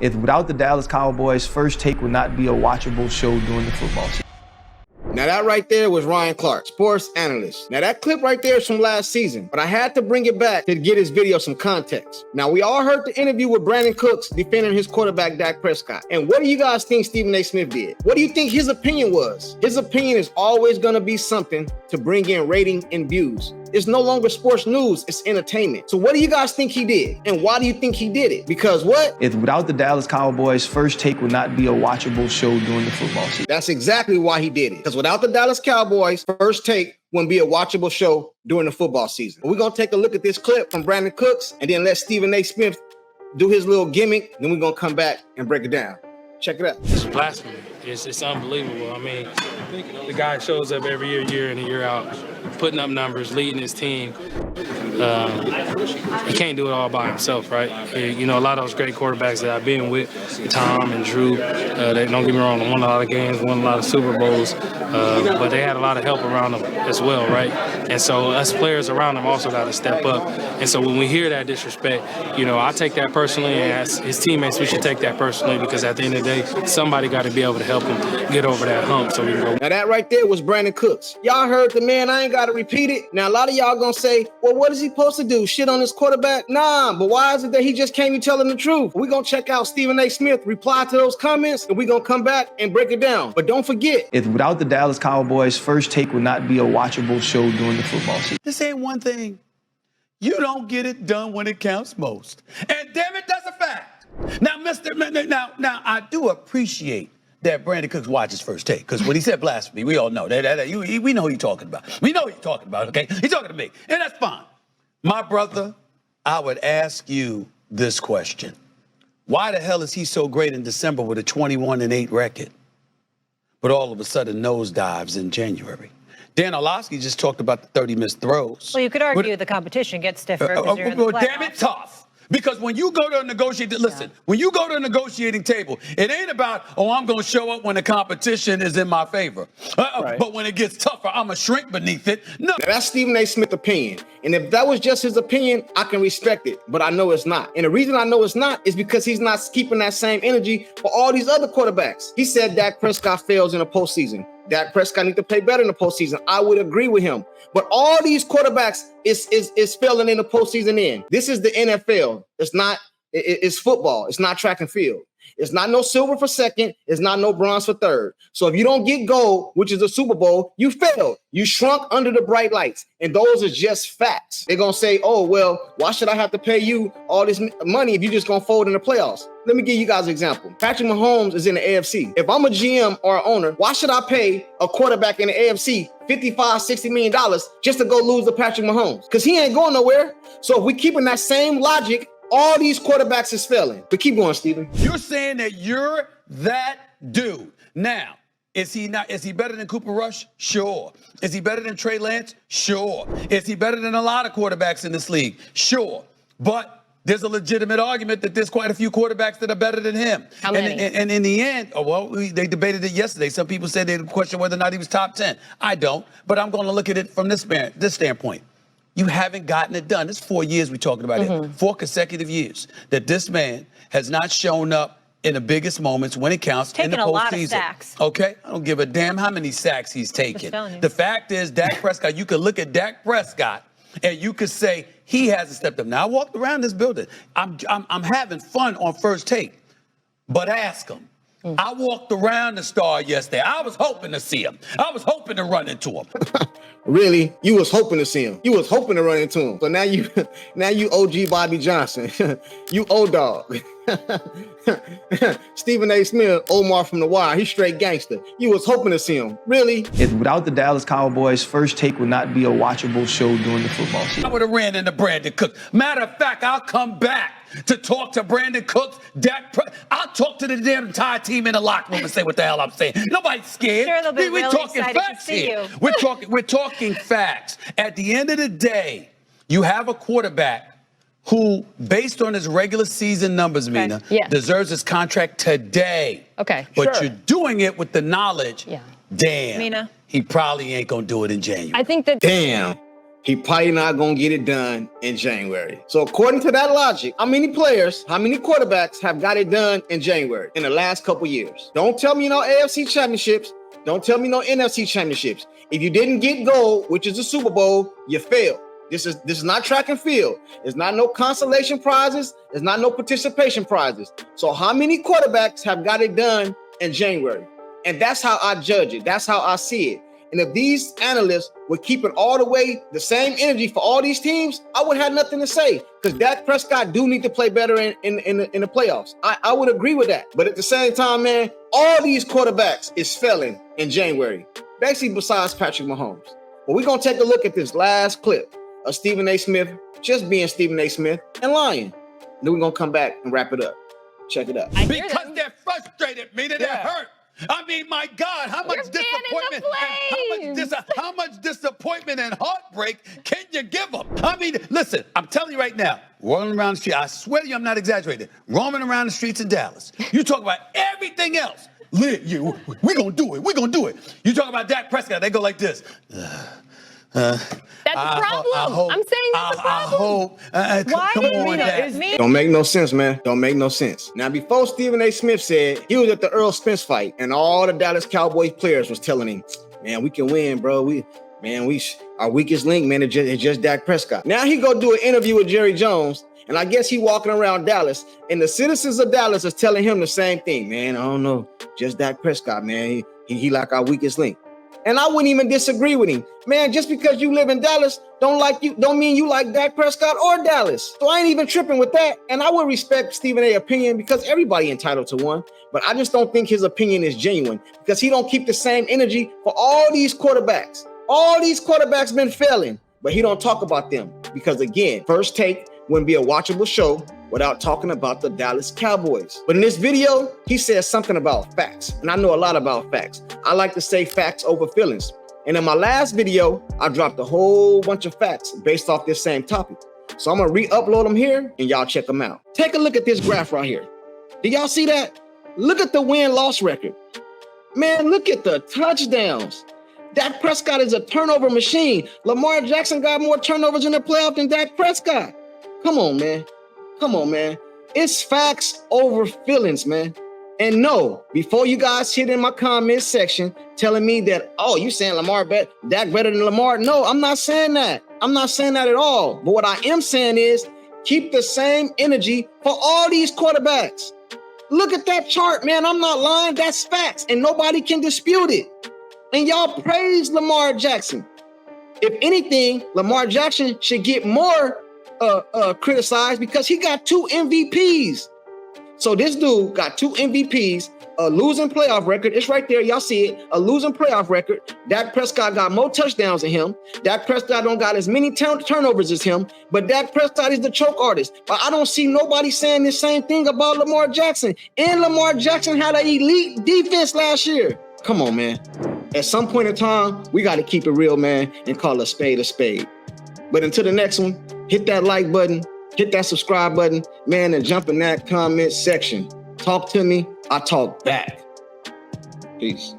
Without the Dallas Cowboys, First Take would not be a watchable show during the football season. Now that right there was Ryan Clark, sports analyst. Now that clip right there is from last season, but I had to bring it back to get his video some context. Now we all heard the interview with Brandon Cooks defending his quarterback Dak Prescott. And what do you guys think Stephen A. Smith did? What do you think his opinion was? His opinion is always going to be something to bring in ratings and views. It's no longer sports news, it's entertainment. So what do you guys think he did? And why do you think he did it? Because what? Without the Dallas Cowboys, First Take would not be a watchable show during the football season. That's exactly why he did it. Because without the Dallas Cowboys, First Take wouldn't be a watchable show during the football season. We're going to take a look at this clip from Brandon Cooks and then let Stephen A. Smith do his little gimmick. Then we're going to come back and break it down. Check it out. It's blasphemy. It's unbelievable. I mean, the guy shows up every year in and year out, putting up numbers, leading his team. He can't do it all by himself, right? You know, a lot of those great quarterbacks that I've been with, Tom and Drew, they, don't get me wrong, won a lot of games, won a lot of Super Bowls, but they had a lot of help around them as well, right? And so us players around them also got to step up. And so when we hear that disrespect, you know, I take that personally, and as his teammates, we should take that personally, because at the end of the day, somebody got to be able to help him get over that hump so we can go. Now that right there was Brandon Cooks. Y'all heard the man, I ain't got to repeat it. Now a lot of y'all gonna say, well, what is he supposed to do? Shit on his quarterback? Nah, but why is it that he just can't be telling the truth? We're gonna check out Stephen A. Smith, reply to those comments, and we're gonna come back and break it down. But don't forget, Without the Dallas Cowboys, First Take would not be a watchable show during the football season. This ain't one thing. You don't get it done when it counts most. And damn it, that's a fact. Now, now I do appreciate that Brandon Cooks watches First Take, because when he said blasphemy, we all know we know who he's talking about. We know who he's talking about, okay? He's talking to me, and that's fine. My brother, I would ask you this question. Why the hell is he so great in December with a 21-8 record, but all of a sudden nosedives in January? Dan Orlovsky just talked about the 30 missed throws. Well, you could argue the competition gets stiffer because you're in the playoffs. Damn it, tough. Because when you go to a when you go to a negotiating table, it ain't about, I'm going to show up when the competition is in my favor. Right. But when it gets tougher, I'm going to shrink beneath it. No. Now, that's Stephen A. Smith's opinion. And if that was just his opinion, I can respect it. But I know it's not. And the reason I know it's not is because he's not keeping that same energy for all these other quarterbacks. He said Dak Prescott fails in the postseason. Dak Prescott needs to play better in the postseason. I would agree with him. But all these quarterbacks is failing in the postseason end. This is the NFL. It's football. It's not track and field. It's not no silver for second. It's not no bronze for third. So if you don't get gold, which is the Super Bowl, you failed. You shrunk under the bright lights. And those are just facts. They're going to say, oh, well, why should I have to pay you all this money if you're just going to fold in the playoffs? Let me give you guys an example. Patrick Mahomes is in the AFC. If I'm a GM or an owner, why should I pay a quarterback in the AFC $55, $60 million just to go lose to Patrick Mahomes? Because he ain't going nowhere. So if we're keeping that same logic, all these quarterbacks is failing. But keep going, Steven. You're saying that you're that dude. Now, is he better than Cooper Rush? Sure. Is he better than Trey Lance? Sure. Is he better than a lot of quarterbacks in this league? Sure. But there's a legitimate argument that there's quite a few quarterbacks that are better than him. How many? And in the end, they debated it yesterday. Some people said they'd question whether or not he was top 10. I don't, but I'm going to look at it from this standpoint. You haven't gotten it done. It's 4 years we're talking about it. 4 consecutive years that this man has not shown up in the biggest moments when it counts in the postseason. Taking a lot of sacks. Okay? I don't give a damn how many sacks he's taken. The fact is, Dak Prescott, you could look at Dak Prescott and you could say he hasn't stepped up. Now, I walked around this building. I'm having fun on First Take, but ask him. I walked around the Star yesterday. I was hoping to see him. I was hoping to run into him. Really? You was hoping to see him. You was hoping to run into him. So now you OG Bobby Johnson. You O-Dog. Stephen A. Smith, Omar from The Wire. He's straight gangster. You was hoping to see him. Really? Without the Dallas Cowboys, First Take would not be a watchable show during the football season. I would have ran into Brandon Cooks. Matter of fact, I'll come back to talk to Brandon Cooks, I'll talk to the damn entire team in the locker room and say what the hell I'm saying. Nobody's scared. Sure, they'll be We're really talking excited facts to see here. you. We're talking facts. At the end of the day, you have a quarterback who, based on his regular season numbers, Mina, deserves his contract today. Okay. But you're doing it with the knowledge, damn, Mina, he probably ain't going to do it in January. I think that... Damn. he probably not going to get it done in January. So according to that logic, how many quarterbacks have got it done in January in the last couple years? Don't tell me no AFC championships. Don't tell me no NFC championships. If you didn't get gold, which is the Super Bowl, you failed. This is not track and field. It's not no consolation prizes. It's not no participation prizes. So how many quarterbacks have got it done in January? And that's how I judge it. That's how I see it. And if these analysts would keep it all the way, the same energy for all these teams, I would have nothing to say. Because Dak Prescott do need to play better in the playoffs. I would agree with that. But at the same time, man, all these quarterbacks is failing in January. Basically, besides Patrick Mahomes. But we're going to take a look at this last clip of Stephen A. Smith just being Stephen A. Smith and lying. Then we're going to come back and wrap it up. Check it out. Because they're frustrated, meaning they're hurt. I mean, my God, how much disappointment and heartbreak can you give them? I mean, listen, I'm telling you right now, rolling around the street, I swear to you, I'm not exaggerating, roaming around the streets of Dallas. You talk about everything else. We're going to do it. We're going to do it. You talk about Dak Prescott, they go like this. That's a problem. I'm saying that's a problem. Why come on, Dak. Don't make no sense, man. Don't make no sense. Now, before Stephen A. Smith said he was at the Earl Spence fight, and all the Dallas Cowboys players was telling him, man, we can win, bro. Our weakest link, man, it's just Dak Prescott. Now he go do an interview with Jerry Jones, and I guess he walking around Dallas, and the citizens of Dallas is telling him the same thing, man. I don't know, just Dak Prescott, man. He like our weakest link. And I wouldn't even disagree with him. Man, just because you live in Dallas don't mean you like Dak Prescott or Dallas. So I ain't even tripping with that. And I would respect Stephen A.'s opinion because everybody entitled to one. But I just don't think his opinion is genuine because he don't keep the same energy for all these quarterbacks. All these quarterbacks been failing, but he don't talk about them. Because again, First Take wouldn't be a watchable show without talking about the Dallas Cowboys. But in this video, he says something about facts. And I know a lot about facts. I like to say facts over feelings. And in my last video, I dropped a whole bunch of facts based off this same topic. So I'm gonna re-upload them here and y'all check them out. Take a look at this graph right here. Do y'all see that? Look at the win-loss record. Man, look at the touchdowns. Dak Prescott is a turnover machine. Lamar Jackson got more turnovers in the playoff than Dak Prescott. Come on, man. Come on, man. It's facts over feelings, man. And no, before you guys hit in my comment section telling me that, oh, you saying Dak better than Lamar? No, I'm not saying that. I'm not saying that at all. But what I am saying is keep the same energy for all these quarterbacks. Look at that chart, man. I'm not lying. That's facts, and nobody can dispute it. And y'all praise Lamar Jackson. If anything, Lamar Jackson should get more criticized because he got 2 MVPs. So this dude got 2 MVPs, a losing playoff record. It's right there. Y'all see it. A losing playoff record. Dak Prescott got more touchdowns than him. Dak Prescott don't got as many turnovers as him, but Dak Prescott is the choke artist. But I don't see nobody saying the same thing about Lamar Jackson. And Lamar Jackson had an elite defense last year. Come on, man. At some point in time, we got to keep it real, man, and call a spade a spade. But until the next one, hit that like button, hit that subscribe button, man, and jump in that comment section. Talk to me, I talk back. Peace.